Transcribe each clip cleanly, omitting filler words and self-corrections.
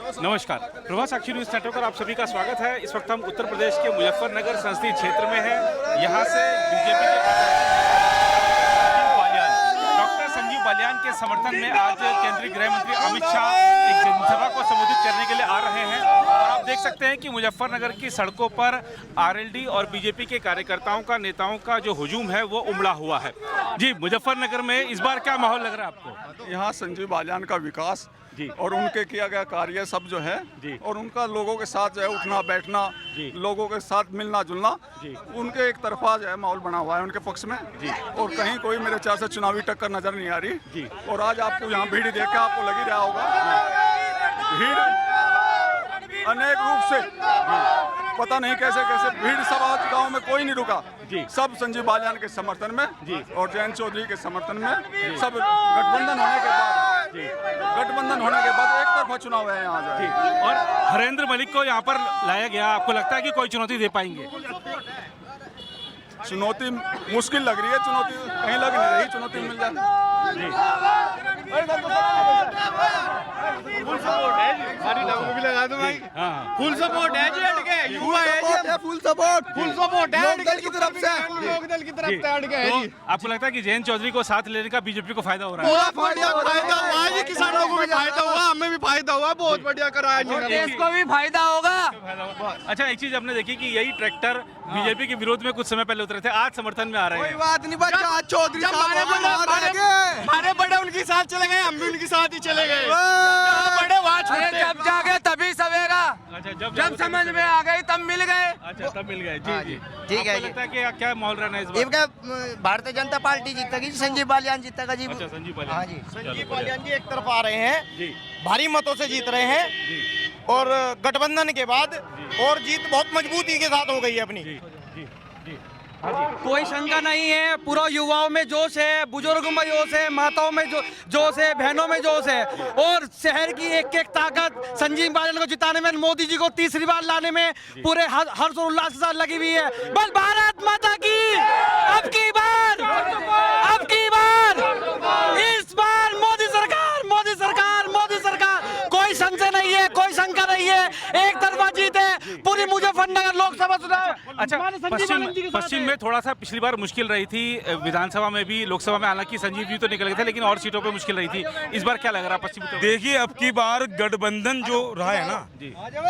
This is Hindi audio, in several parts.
नमस्कार, प्रभात साक्षी न्यूज़ नेटवर्क पर आप सभी का स्वागत है। इस वक्त हम उत्तर प्रदेश के मुजफ्फरनगर संसदीय क्षेत्र में हैं। यहाँ से बीजेपी के डॉक्टर संजीव बालियान के समर्थन में आज केंद्रीय गृह मंत्री अमित शाह एक जनसभा को संबोधित करने के लिए आ रहे हैं। और आप देख सकते हैं कि मुजफ्फरनगर की सड़कों पर आरएलडी और बीजेपी के कार्यकर्ताओं का, नेताओं का जो हुजूम है वो उमड़ा हुआ है। जी, मुजफ्फरनगर में इस बार क्या माहौल लग रहा है आपको? यहाँ संजीव बालियान का विकास जी और उनके किया गया कार्य सब जो है जी और उनका लोगों के साथ जो है उठना बैठना जी लोगों के साथ मिलना जुलना जी उनके एक तरफा जो है माहौल बना हुआ है उनके पक्ष में जी। और कहीं कोई मेरे ख्याल से चुनावी टक्कर नजर नहीं आ रही जी। और आज आपको यहाँ भीड़ देख के आपको लग ही रहा होगा, भीड़ अनेक रूप से पता नहीं कैसे कैसे भीड़ सब आज गाँव में कोई नहीं रुका जी। सब संजीव बालियान के समर्थन में जी और जयंत चौधरी के समर्थन में सब गठबंधन होने के बाद एक तरफा चुनाव है यहाँ जी। और हरेंद्र मलिक को यहाँ पर लाया गया, आपको लगता है कि कोई चुनौती दे पाएंगे? चुनौती मुश्किल लग रही है, चुनौती कहीं लग नहीं रही, चुनौती मिल जाए फुल सपोर्ट है जी। सारी लोगों भी लगा दो भाई। फुल सपोर्ट है जी, अटके युवा है जी, फुल सपोर्ट है लोकदल की तरफ से, लोकदल की तरफ से अटके है जी। आपको लगता है कि जयंत चौधरी को साथ लेने का बीजेपी को फायदा हो रहा है? पूरा फायदा हुआ जी, किसानों को भी फायदा हुआ, हमें भी फायदा हुआ, बहुत बढ़िया कराया जी, देश को भी फायदा होगा। अच्छा, एक चीज हमने देखी कि यही ट्रैक्टर बीजेपी के विरोध में कुछ समय पहले उतरे थे, आज समर्थन में आ रहे हैं। कोई बात नहीं, बच्चा चौधरी हमारे बड़े उनके साथ चले गए, हम भी उनके साथ ही चले गए। बड़े वहाँ छोटे, जब जागे तभी सवेरा। अच्छा, जब समझ में आ गई तब मिल गए। अच्छा, तब मिल गए जी जी। ठीक है आपको जी। लगता है कि क्या माहौल रहना है इस बार? भारतीय जनता पार्टी जीतेगी, संजीव बालियान जीतेगा जी। अच्छा, संजीव बालियान। हाँ जी। संजीव बालियान जी एक तरफ आ रहे हैं जी भारी मतों से जीत रहे हैं जी और गठबंधन के बाद और जीत बहुत मजबूती के साथ हो गई है अपनी। जी जी जी। कोई शंका नहीं है, पूरा युवाओं में जोश है, बुजुर्गों में जोश है, माताओं में जोश है, बहनों में जोश है। और शहर की एक एक ताकत संजीव बालियान को जिताने में, मोदी जी को तीसरी बार लाने में पूरे हर्ष और उल्लास के साथ लगी हुई है। बस भारत माता की अब की बार इस बार मोदी सरकार, मोदी सरकार, मोदी सरकार। कोई संशय नहीं है, कोई शंका नहीं है, एक तरफा जीत है पूरी मुजफ्फरनगर लोकसभा चुनाव। अच्छा, पश्चिम में थोड़ा सा पिछली बार मुश्किल रही थी, विधानसभा में भी, लोकसभा में हालांकि संजीव जी तो निकल गए थे, लेकिन और सीटों पे मुश्किल रही थी। इस बार क्या लग रहा है पश्चिम में? देखिए, अब की बार गठबंधन जो रहा है ना,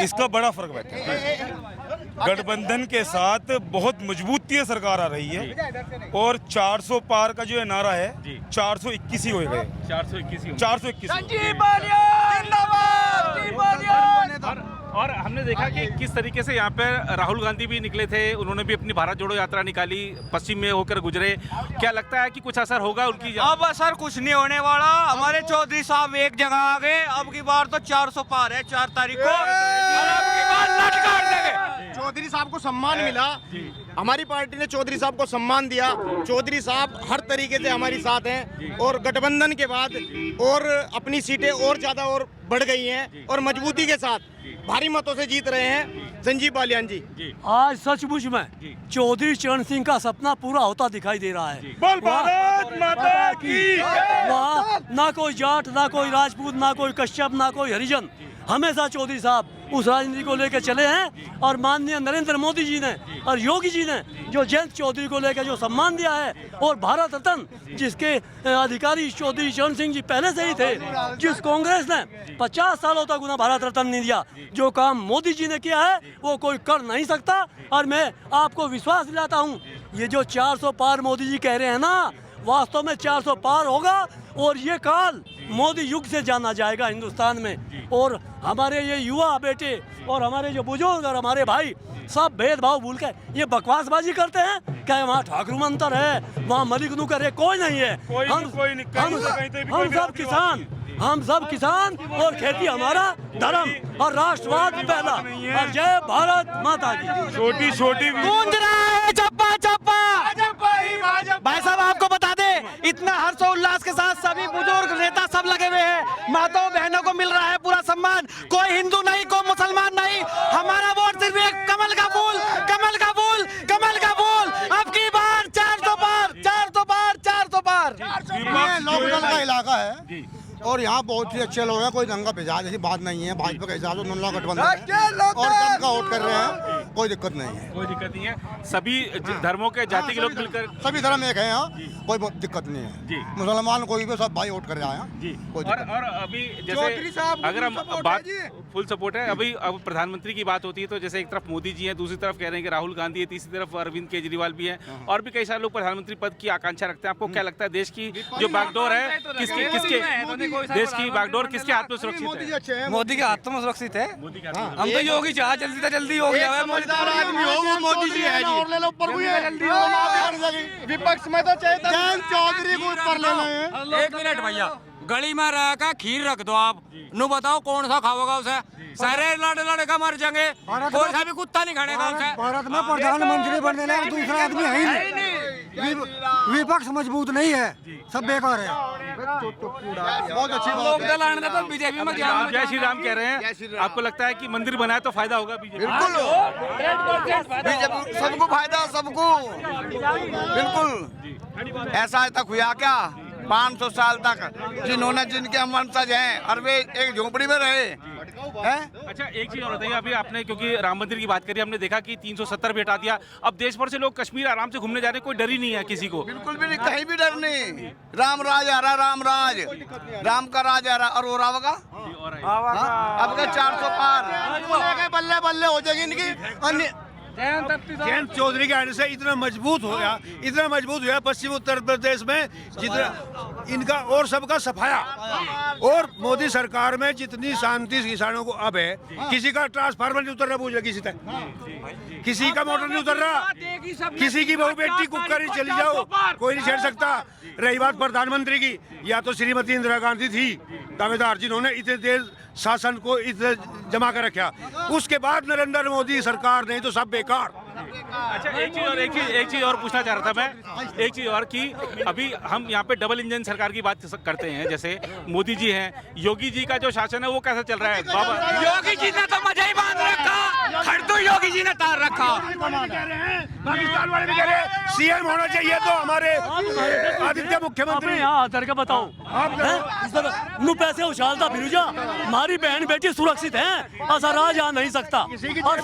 इसका बड़ा फर्क बैठा है। गठबंधन के साथ बहुत मजबूती से सरकार आ रही है और 400 पार का जो है नारा है, 421 ही हो गए। 421 और हमने देखा कि किस तरीके से यहाँ पे राहुल गांधी भी निकले थे, उन्होंने भी अपनी भारत जोड़ो यात्रा निकाली, पश्चिम में होकर गुजरे। क्या लगता है कि कुछ असर होगा उनकी? अब असर कुछ नहीं होने वाला। हमारे चौधरी साहब एक जगह आ गए, अब की बार तो 400 पार है 4 तारीख को, और अब की बार लट काट देंगे। चौधरी साहब को सम्मान मिला, हमारी पार्टी ने चौधरी साहब को सम्मान दिया। चौधरी साहब हर तरीके से हमारे साथ हैं और गठबंधन के बाद और अपनी सीटें और ज्यादा और बढ़ गई हैं और मजबूती के साथ भारी मतों से जीत रहे हैं संजीव बालियान जी। आज सचमुच में चौधरी चरण सिंह का सपना पूरा होता दिखाई दे रहा है। बोल भारत माता की। वहाँ ना कोई जाट, ना कोई राजपूत, ना कोई कश्यप, ना कोई हरिजन, हमेशा चौधरी साहब उस राजनीति को लेकर चले हैं। और माननीय नरेंद्र मोदी जी ने और योगी जी ने जो जयंत चौधरी को लेकर जो सम्मान दिया है, और भारत रत्न जिसके अधिकारी चौधरी चरण सिंह जी पहले से ही थे, जिस कांग्रेस ने 50 सालों तक उन्हें भारत रत्न नहीं दिया, जो काम मोदी जी ने किया है वो कोई कर नहीं सकता। और मैं आपको विश्वास दिलाता हूँ, ये जो 400 पार मोदी जी कह रहे हैं ना, वास्तव में 400 पार होगा और ये काल मोदी युग से जाना जाएगा हिंदुस्तान में। और हमारे ये युवा बेटे और हमारे जो बुजुर्ग और हमारे भाई सब भेदभाव भूल के ये बकवासबाजी करते हैं, क्या वहाँ ठाकुर मंतर है, वहाँ मलिक नूकर है? कोई नहीं है। हम सब किसान और खेती हमारा धर्म और राष्ट्रवाद पहला। और जय भारत माता की। छोटी छोटी गूंज रहा है चप्पा चप्पा। भाई साहब, आपको बता दे, इतना हर्षोल्लास के साथ सभी बुजुर्ग नेता सब लगे हुए हैं, माताओं बहनों को मिल रहा है पूरा सम्मान। कोई हिंदू नहीं, कोई मुसलमान नहीं, हमारा वोट सिर्फ एक कमल का फूल, कमल का फूल, कमल का फूल। अब की बार 400 पार, 400 पार, 400 पार। लोकल का इलाका है और यहाँ बहुत ही अच्छे लोग हैं, कोई दंगा पेजाज ऐसी बात नहीं है। भाजपा के हिसाब से नल्ला गठबंधन है और दम का वोट कर रहे हैं, कोई दिक्कत नहीं है। कोई दिक्कत नहीं है, सभी धर्मों के जाति के लोग मिलकर सभी धर्म एक है यहाँ, कोई दिक्कत नहीं है। मुसलमान कोई भी सब भाई वोट कर रहे हैं जी। कोई और अभी जैसे अगर हम बात फुल सपोर्ट है, अभी अब प्रधानमंत्री की बात होती है तो जैसे एक तरफ मोदी जी हैं, दूसरी तरफ कह रहे हैं कि राहुल गांधी है, तीसरी तरफ अरविंद केजरीवाल भी हैं और भी कई सारे लोग प्रधानमंत्री पद की आकांक्षा रखते हैं। आपको क्या लगता है देश की जो बागडोर है किसके देश की बागडोर किसके हाथ में सुरक्षित है? मोदी के हाथ में सुरक्षित है। हम तो योगी चाह जल्दी से जल्दी योगी मोदी जी है विपक्ष में तो जयंत चौधरी को ऊपर ले रहे हैं। 1 मिनट भैया, गली में रह का खीर रख दो आप, नु बताओ कौन सा खाओगा उसे? सारे लड़ का मर जाएंगे, कोई सा भी कुत्ता नहीं खानेगा उसे। भारत में प्रधानमंत्री बनने लायक दूसरा आदमी है ही नहीं। विपक्ष मजबूत नहीं है, सब बेकार है। बहुत अच्छी लोग दलाने तो बीजेपी में क्या? आप जय श्री राम कह रहे हैं, आपको लगता है कि मंदिर बनाए तो फायदा होगा बीजेपी? बीजेपी सबको फायदा, सबको बिल्कुल। ऐसा आज तक हुआ क्या 500 साल तक जिन्होंने जिनके हम वंशज हैं और वे एक झोपड़ी में रहे हैं। अच्छा एक चीज और बताइए, अभी आपने क्योंकि राम मंदिर की बात करी, हमने देखा कि 370 भी हटा दिया, अब देश भर से लोग कश्मीर आराम से घूमने जा रहे हैं, कोई डर ही नहीं है किसी को। बिल्कुल भी नहीं, कहीं भी डर नहीं। राम राज आ रहा, राम राज, राम का राज आ रहा और हो रहा होगा अब का 400 पार बल्ले बल्ले हो जाएगी इनकी। जयंत चौधरी के आने से इतना मजबूत हुआ पश्चिम उत्तर प्रदेश में जितना इनका और सबका सफाया। और मोदी सरकार में जितनी शांति किसानों को अब है, किसी का ट्रांसफार्मर नहीं उतर रहा, पूछ किसी तक किसी का मोटर नहीं उतर रहा, किसी की बहू बेटी कुकर ही चली जाओ कोई नहीं छेड़ सकता। रही बात प्रधानमंत्री की, या तो श्रीमती इंदिरा गांधी थी दावेदार जिन्होंने इतने देर शासन को इतने जमा कर रखा, उसके बाद नरेंद्र मोदी सरकार नहीं तो सब बेकार। अच्छा एक चीज और पूछना चाह रहा था मैं, एक चीज और कि अभी हम यहाँ पे डबल इंजन सरकार की बात करते हैं, जैसे मोदी जी हैं, योगी जी का जो शासन है वो कैसा चल रहा है? बाबा योगी जी ने तो मजा ही बांध रखा, खड़दू योगी जी ने तार रखा। पाकिस्तान वाले भी कह रहे हैं सीएम होना चाहिए तो हमारे आदित्य मुख्यमंत्री। यहाँ आकर के बताओ, नु पैसे उछालता फिर जा, हमारी बहन बेटी सुरक्षित है, ऐसा राज आ नहीं सकता। और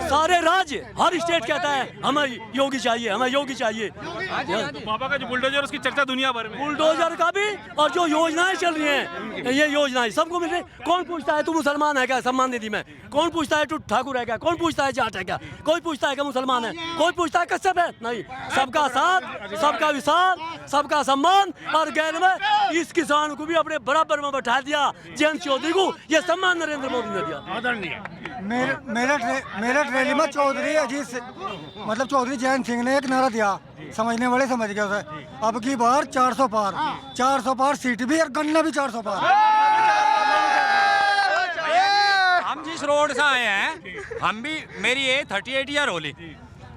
सारे राज्य हर स्टेट कहता है हमें योगी चाहिए, हमें योगी चाहिए। बाबा का जो बुलडोजर उसकी चर्चा दुनिया भर में, बुलडोजर का भी, और जो योजनाएं चल रही हैं ये योजनाएं सबको मिल रही। कौन पूछता है तू मुसलमान है क्या सम्मान निधि में? कौन पूछता है तू ठाकुर है क्या? कौन पूछता है जाट है क्या? कोई पूछता है कि मुसलमान है? कोई पूछता है कश्यप है? नहीं, सबका साथ, सबका विशाल, सबका सम्मान। और गैर में इस किसान को भी अपने बराबर में बैठा दिया, जयंत चौधरी को ये सम्मान नरेंद्र मोदी ने दिया। मेरठ रैली में चौधरी अजीत मतलब चौधरी जयंत सिंह ने एक नारा दिया, समझने वाले समझ गए उसे। अब की बार 400 पार, 400 पार सीट भी और गन्ना भी 400 पार। हम जिस रोड से आए हैं, हम भी, मेरी एज 38 ईयर होली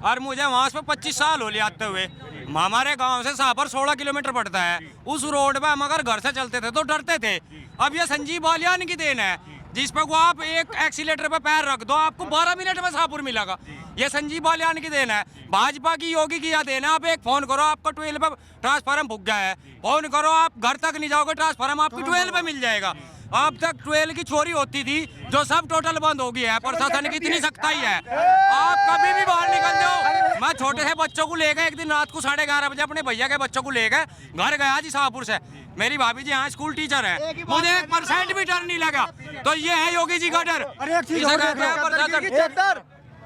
और मुझे वहाँ से 25 साल होली आते हुए। हमारे गांव से शाहपुर 16 किलोमीटर पड़ता है। उस रोड पे हम अगर घर से चलते थे तो डरते थे। अब ये संजीव बालियान की देन है, जिस पर वो आप एक एक्सीलेटर पे पैर रख दो आपको 12 मिनट में शाहपुर मिलेगा। ये संजीव बालियान की देन है, भाजपा की योगी की यह देन है। आप एक फोन करो, आपका 12 पे ट्रांसफार्मर फूक गया है, फोन करो, आप घर तक नहीं जाओगे, ट्रांसफार्मर आपकी 12 पे मिल जाएगा। अब तक 12 की चोरी होती थी, जो सब टोटल बंद हो गई है। प्रशासन की इतनी सख्ताई है, आप कभी भी बाहर निकल जाओ। मैं छोटे से बच्चों को ले गए एक दिन रात को 11:30 बजे, अपने भैया के बच्चों को ले गए, घर गया जी शाहपुर से। मेरी भाभी जी यहाँ स्कूल टीचर है, मुझे 1% भी डर नहीं लगा। तो ये है योगी जी का डर। अरे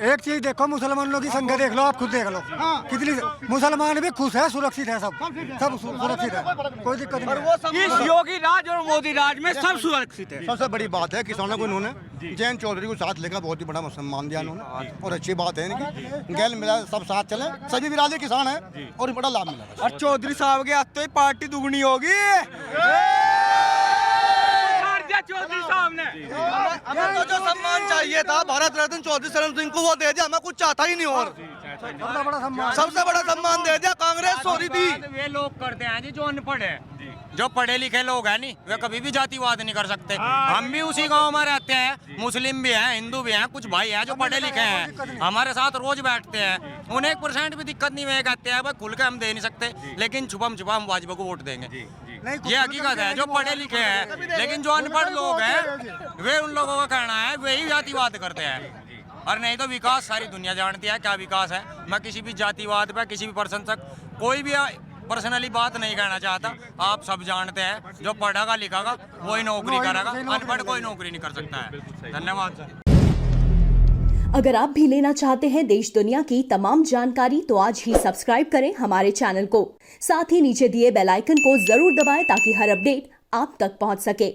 एक चीज देखो, मुसलमानों की संख्या देख लो, आप खुद देख लो कितनी। मुसलमान भी खुश है, सुरक्षित है, सब सुरक्षित है, कोई दिक्कत नहीं। इस योगी राज और मोदी राज में सब सुरक्षित है। सबसे बड़ी बात है किसानों को इन्होंने जयंत चौधरी को साथ लेकर बहुत ही बड़ा सम्मान दिया इन्होंने, और अच्छी बात है इनकी। गैल मिला सब साथ चले, सभी बिरादरी किसान है और बड़ा लाभ मिला। और चौधरी साहब के हाथ तो पार्टी दुगनी होगी। चौधरी साहब ने हमें तो जो सम्मान चाहिए था भारत रत्न चौधरी चरण सिंह को, वो दे दिया। हमें कुछ चाहता ही नहीं, और सबसे बड़ा सम्मान दे दिया। कांग्रेस सॉरी थी। वे लोग करते हैं जी जो अनपढ़ है, जो पढ़े लिखे लोग हैं नहीं, वे कभी भी जातिवाद नहीं कर सकते। हम भी उसी गांव में रहते हैं, मुस्लिम भी हैं, हिंदू भी हैं, कुछ भाई हैं जो पढ़े लिखे हैं, हमारे साथ रोज बैठते हैं। उन्हें 1% भी दिक्कत नहीं है, कहते हैं भाई खुल के हम दे नहीं सकते, लेकिन छुपम छुपा हम भाजपा को वोट देंगे। ये हकीकत है। जो पढ़े लिखे हैं, लेकिन जो अनपढ़ लोग हैं वे, उन लोगों का कहना है वही जातिवाद करते हैं। और नहीं तो विकास सारी दुनिया जानती है क्या विकास है। मैं किसी भी जातिवाद पे, किसी भी पर्सन तक कोई भी पर्सनली बात नहीं कहना चाहता। आप सब जानते हैं, जो पढ़ेगा लिखेगा वही नौकरी करेगा, अनपढ़ कोई नौकरी नहीं कर सकता है। धन्यवाद सर। अगर आप भी लेना चाहते हैं देश दुनिया की तमाम जानकारी तो आज ही सब्सक्राइब करें हमारे चैनल को। साथ ही नीचे दिए बेल आइकन को जरूर दबाएं ताकि हर अपडेट आप तक पहुंच सके।